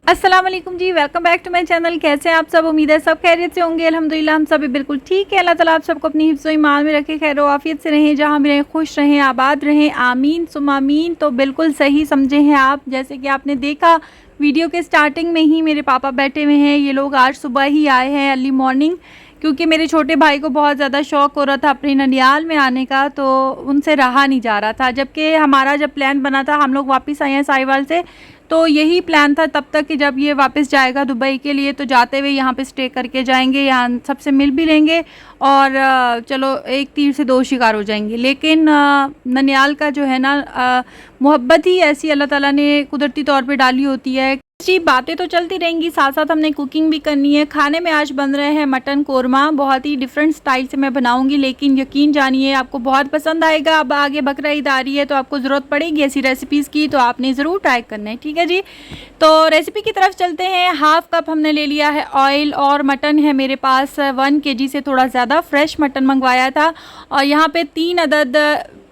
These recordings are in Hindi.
अस्सलाम वालेकुम जी, welcome back to my channel. कैसे हैं आप सब? उम्मीद है सब खैरियत से होंगे। अल्हम्दुलिल्लाह हम सब भी बिल्कुल ठीक है। अल्लाह ताला आप सबको अपनी हिफ्ज़ व ईमान में रखे, खैर आफियत से रहें, जहाँ भी रहें खुश रहें, आबाद रहें, आमीन सुम्मा आमीन। तो बिल्कुल सही समझे हैं आप। जैसे कि आपने देखा वीडियो के स्टार्टिंग में ही मेरे पापा बैठे हुए हैं। ये लोग आज सुबह ही आए हैं अर्ली मॉर्निंग, क्योंकि मेरे छोटे भाई को बहुत ज़्यादा शौक़ हो रहा था अपने ननियाल में आने का, तो उनसे रहा नहीं जा रहा था। जबकि हमारा जब प्लान बना था, हम लोग वापस आए हैं साहिवाल से, तो यही प्लान था तब तक कि जब ये वापस जाएगा दुबई के लिए तो जाते हुए यहाँ पे स्टे करके जाएंगे, यहाँ सबसे मिल भी लेंगे और चलो एक तीर से दो शिकार हो जाएंगे। लेकिन ननियाल का जो है ना मोहब्बत ही ऐसी अल्लाह ताला ने कुदरती तौर पे डाली होती है जी। बातें तो चलती रहेंगी, साथ साथ हमने कुकिंग भी करनी है। खाने में आज बन रहे हैं मटन कोरमा, बहुत ही डिफरेंट स्टाइल से मैं बनाऊंगी, लेकिन यकीन जानिए आपको बहुत पसंद आएगा। अब आगे बकरा ईद आ रही है तो आपको ज़रूरत पड़ेगी ऐसी रेसिपीज़ की, तो आपने ज़रूर ट्राई करना है, ठीक है जी। तो रेसिपी की तरफ चलते हैं। हाफ़ कप हमने ले लिया है ऑयल और मटन है मेरे पास 1 kg से थोड़ा ज़्यादा, फ्रेश मटन मंगवाया था। और यहाँ पर 3 अदद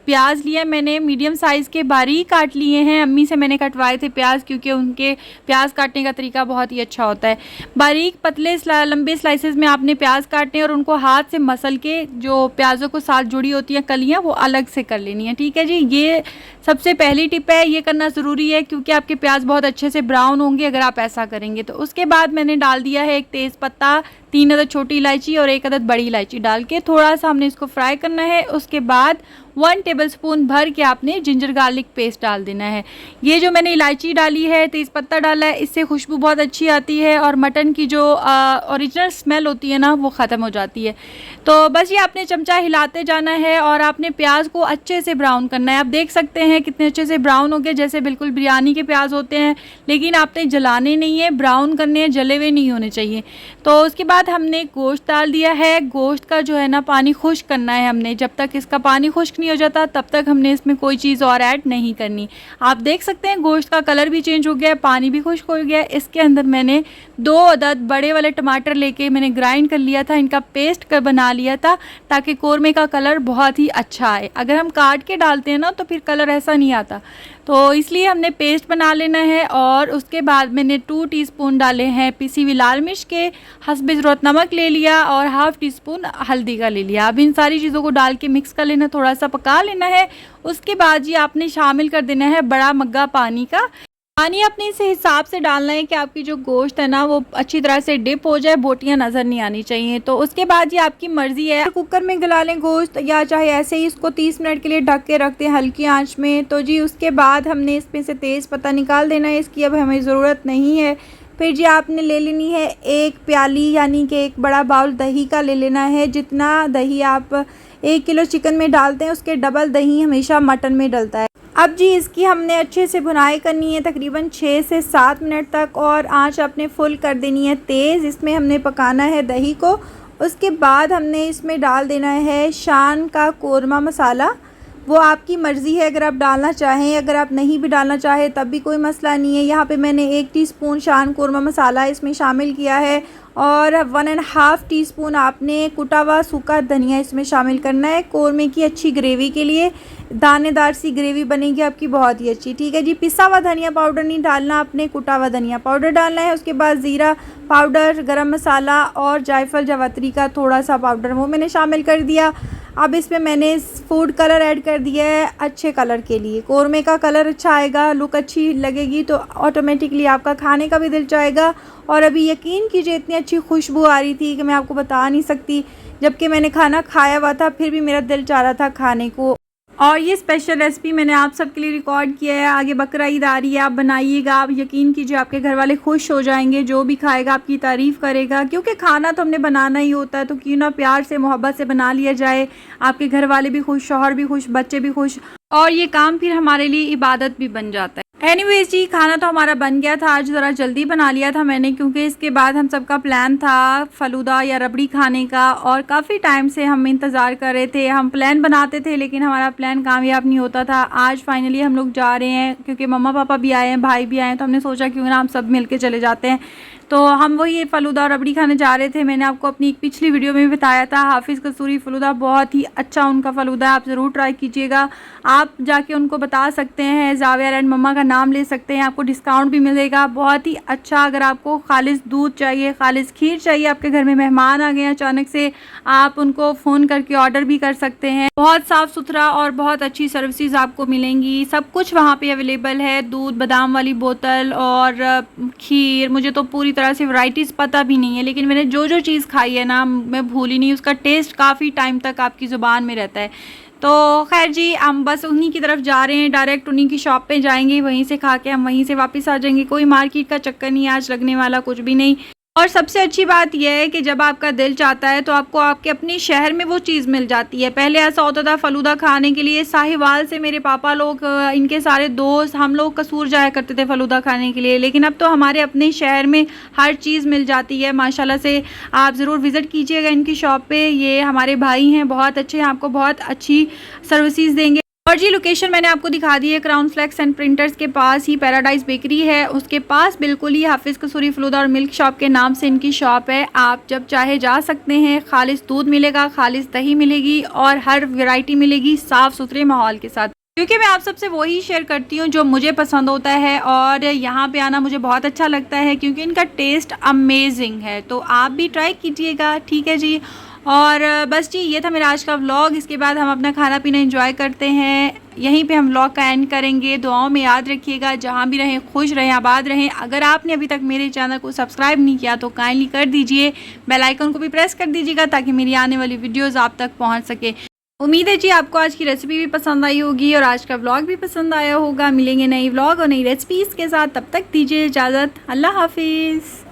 प्याज लिया मैंने, मीडियम साइज़ के, बारीक काट लिए हैं। अम्मी से मैंने कटवाए थे प्याज, क्योंकि उनके प्याज काटने का तरीका बहुत ही अच्छा होता है। बारीक पतले लंबे स्लाइसेस में आपने प्याज काटने और उनको हाथ से मसल के जो प्याज़ों को साथ जुड़ी होती हैं कलियां, वो अलग से कर लेनी है, ठीक है जी। ये सबसे पहली टिप है, ये करना ज़रूरी है क्योंकि आपके प्याज बहुत अच्छे से ब्राउन होंगे अगर आप ऐसा करेंगे तो। उसके बाद मैंने डाल दिया है 1 तेज़पत्ता, 3 अदद छोटी इलायची और 1 अदद बड़ी इलायची डाल के थोड़ा सा हमने इसको फ्राई करना है। उसके बाद 1 टेबलस्पून भर के आपने जिंजर गार्लिक पेस्ट डाल देना है। ये जो मैंने इलायची डाली है, तेज़पत्ता डाला है, इससे खुशबू बहुत अच्छी आती है और मटन की जो ओरिजिनल स्मेल होती है ना, वो ख़त्म हो जाती है। तो बस ये आपने चमचा हिलाते जाना है और आपने प्याज को अच्छे से ब्राउन करना है। आप देख सकते हैं कितने अच्छे से ब्राउन हो गए, जैसे बिल्कुल बिरयानी के प्याज होते हैं, लेकिन आपने जलाने नहीं है, ब्राउन करने हैं, जले हुए नहीं होने चाहिए। तो उसके बाद हमने गोश्त डाल दिया है। गोश्त का जो है ना पानी खुश्क करना है हमने। जब तक इसका पानी खुश्क नहीं हो जाता तब तक हमने इसमें कोई चीज़ और ऐड नहीं करनी। आप देख सकते हैं गोश्त का कलर भी चेंज हो गया है, पानी भी खुश्क हो गया है। इसके अंदर मैंने 2 अदद बड़े वाले टमाटर लेके मैंने ग्राइंड कर लिया था, इनका पेस्ट कर बना लिया था ताकि कोरमे का कलर बहुत ही अच्छा आए। अगर हम काट के डालते हैं ना तो फिर कलर ऐसा नहीं आता, तो इसलिए हमने पेस्ट बना लेना है। और उसके बाद मैंने 2 टीस्पून डाले हैं पिसी हुई लाल मिर्च के, हस्बे ज़रूरत नमक ले लिया और हाफ़ टीस्पून हल्दी का ले लिया। अब इन सारी चीज़ों को डाल के मिक्स कर लेना, थोड़ा सा पका लेना है। उसके बाद ये आपने शामिल कर देना है बड़ा मग्गा पानी का। पानी अपने इस हिसाब से डालना है कि आपकी जो गोश्त है ना वो अच्छी तरह से डिप हो जाए, बोटियां नज़र नहीं आनी चाहिए। तो उसके बाद ये आपकी मर्ज़ी है, कुकर में गला लें गोश्त या चाहे ऐसे ही इसको 30 मिनट के लिए ढक के रखते हैं हल्की आंच में। तो जी उसके बाद हमने इसमें से तेज़ पत्ता निकाल देना है, इसकी अब हमें ज़रूरत नहीं है। फिर जी आपने ले लेनी है 1 प्याली यानी कि 1 बड़ा बाउल दही का ले लेना है। जितना दही आप 1 किलो चिकन में डालते हैं उसके डबल दही हमेशा मटन में डलता है। अब जी इसकी हमने अच्छे से भुनाई करनी है तकरीबन 6 से 7 मिनट तक, और आंच आपने फुल कर देनी है तेज़। इसमें हमने पकाना है दही को। उसके बाद हमने इसमें डाल देना है शान का कोरमा मसाला। वो आपकी मर्ज़ी है, अगर आप डालना चाहें, अगर आप नहीं भी डालना चाहें तब भी कोई मसला नहीं है। यहाँ पे मैंने 1 टीस्पून शान कोरमा मसाला इसमें शामिल किया है और 1.5 टीस्पून आपने कुटा हुआ सूखा धनिया इसमें शामिल करना है। कोरमे की अच्छी ग्रेवी के लिए, दानेदार सी ग्रेवी बनेगी आपकी बहुत ही अच्छी, ठीक है जी। पिसा हुआ धनिया पाउडर नहीं डालना, आपने कुटा हुआ धनिया पाउडर डालना है। उसके बाद ज़ीरा पाउडर, गरम मसाला और जायफल जावित्री का थोड़ा सा पाउडर वो मैंने शामिल कर दिया। अब इसमें मैंने फूड कलर ऐड कर दिया है अच्छे कलर के लिए। कोरमे का कलर अच्छा आएगा, लुक अच्छी लगेगी तो ऑटोमेटिकली आपका खाने का भी दिल चाहेगा। और अभी यकीन कीजिए इतनी अच्छी खुशबू आ रही थी कि मैं आपको बता नहीं सकती। जबकि मैंने खाना खाया हुआ था फिर भी मेरा दिल चाह रहा था खाने को। और ये स्पेशल रेसिपी मैंने आप सबके लिए रिकॉर्ड किया है। आगे बकरा ईद आ रही है, आप बनाइएगा, आप यकीन कीजिए आपके घर वाले खुश हो जाएंगे। जो भी खाएगा आपकी तारीफ़ करेगा, क्योंकि खाना तो हमने बनाना ही होता है, तो क्यों ना प्यार से मोहब्बत से बना लिया जाए। आपके घर वाले भी खुश, शौहर भी खुश, बच्चे भी खुश, और ये काम फिर हमारे लिए इबादत भी बन जाता है। एनीवेज जी खाना तो हमारा बन गया था। आज ज़रा जल्दी बना लिया था मैंने, क्योंकि इसके बाद हम सबका प्लान था फ़लूदा या रबड़ी खाने का, और काफ़ी टाइम से हम इंतज़ार कर रहे थे। हम प्लान बनाते थे लेकिन हमारा प्लान कामयाब नहीं होता था। आज फाइनली हम लोग जा रहे हैं, क्योंकि मम्मा पापा भी आए हैं, भाई भी आए हैं, तो हमने सोचा क्यों ना हम सब मिल के चले जाते हैं। तो हम वही फ़लूदा और रबड़ी खाने जा रहे थे। मैंने आपको अपनी एक पिछली वीडियो में भी बताया था, हाफिज़ कसूरी फ़लूदा बहुत ही अच्छा उनका फ़लूदा है, आप ज़रूर ट्राई कीजिएगा। आप जाके उनको बता सकते हैं, ज़ाविया एंड मम्मा का नाम ले सकते हैं, आपको डिस्काउंट भी मिलेगा। बहुत ही अच्छा, अगर आपको खालिस दूध चाहिए, खालिस खीर चाहिए, आपके घर में मेहमान आ गए अचानक से, आप उनको फ़ोन करके ऑर्डर भी कर सकते हैं। बहुत साफ़ सुथरा और बहुत अच्छी सर्विसेज आपको मिलेंगी। सब कुछ वहाँ पे अवेलेबल है, दूध, बादाम वाली बोतल और खीर। मुझे तो पूरी तरह से वैरायटीज़ पता भी नहीं है, लेकिन मैंने जो चीज़ खाई है ना, मैं भूली नहीं। उसका टेस्ट काफ़ी टाइम तक आपकी ज़ुबान में रहता है। तो खैर जी, हम बस उन्हीं की तरफ जा रहे हैं, डायरेक्ट उन्हीं की शॉप पे जाएंगे, वहीं से खा के हम वहीं से वापस आ जाएंगे। कोई मार्केट का चक्कर नहीं आज लगने वाला, कुछ भी नहीं। और सबसे अच्छी बात यह है कि जब आपका दिल चाहता है तो आपको आपके अपने शहर में वो चीज़ मिल जाती है। पहले ऐसा होता था, फ़लूदा खाने के लिए साहिवाल से मेरे पापा लोग, इनके सारे दोस्त, हम लोग कसूर जाया करते थे फ़लूदा खाने के लिए, लेकिन अब तो हमारे अपने शहर में हर चीज़ मिल जाती है माशाल्लाह से। आप ज़रूर विज़िट कीजिएगा इनकी शॉप पे। ये हमारे भाई हैं, बहुत अच्छे हैं, आपको बहुत अच्छी सर्विसेज देंगे। और जी, लोकेशन मैंने आपको दिखा दी है, क्राउन फ्लेक्स एंड प्रिंटर्स के पास ही पैराडाइज बेकरी है, उसके पास बिल्कुल ही हाफिज़ कसूरी फ़लूदा और मिल्क शॉप के नाम से इनकी शॉप है। आप जब चाहे जा सकते हैं। खालिस दूध मिलेगा, खालिस दही मिलेगी और हर वैरायटी मिलेगी साफ़ सुथरे माहौल के साथ, क्योंकि मैं आप सबसे वही शेयर करती हूँ जो मुझे पसंद होता है। और यहाँ पे आना मुझे बहुत अच्छा लगता है क्योंकि इनका टेस्ट अमेजिंग है। तो आप भी ट्राई कीजिएगा, ठीक है जी। और बस जी, ये था मेरा आज का व्लॉग। इसके बाद हम अपना खाना पीना एंजॉय करते हैं, यहीं पे हम व्लॉग का एंड करेंगे। दुआओं में याद रखिएगा, जहाँ भी रहें खुश रहें, आबाद रहें। अगर आपने अभी तक मेरे चैनल को सब्सक्राइब नहीं किया तो काइंडली कर दीजिए, बेल आइकन को भी प्रेस कर दीजिएगा ताकि मेरी आने वाली वीडियोज़ आप तक पहुँच सके। उम्मीद है जी आपको आज की रेसिपी भी पसंद आई होगी और आज का व्लॉग भी पसंद आया होगा। मिलेंगे नई व्लॉग और नई रेसिपीज़ के साथ, तब तक दीजिए इजाज़त। अल्लाह हाफिज़।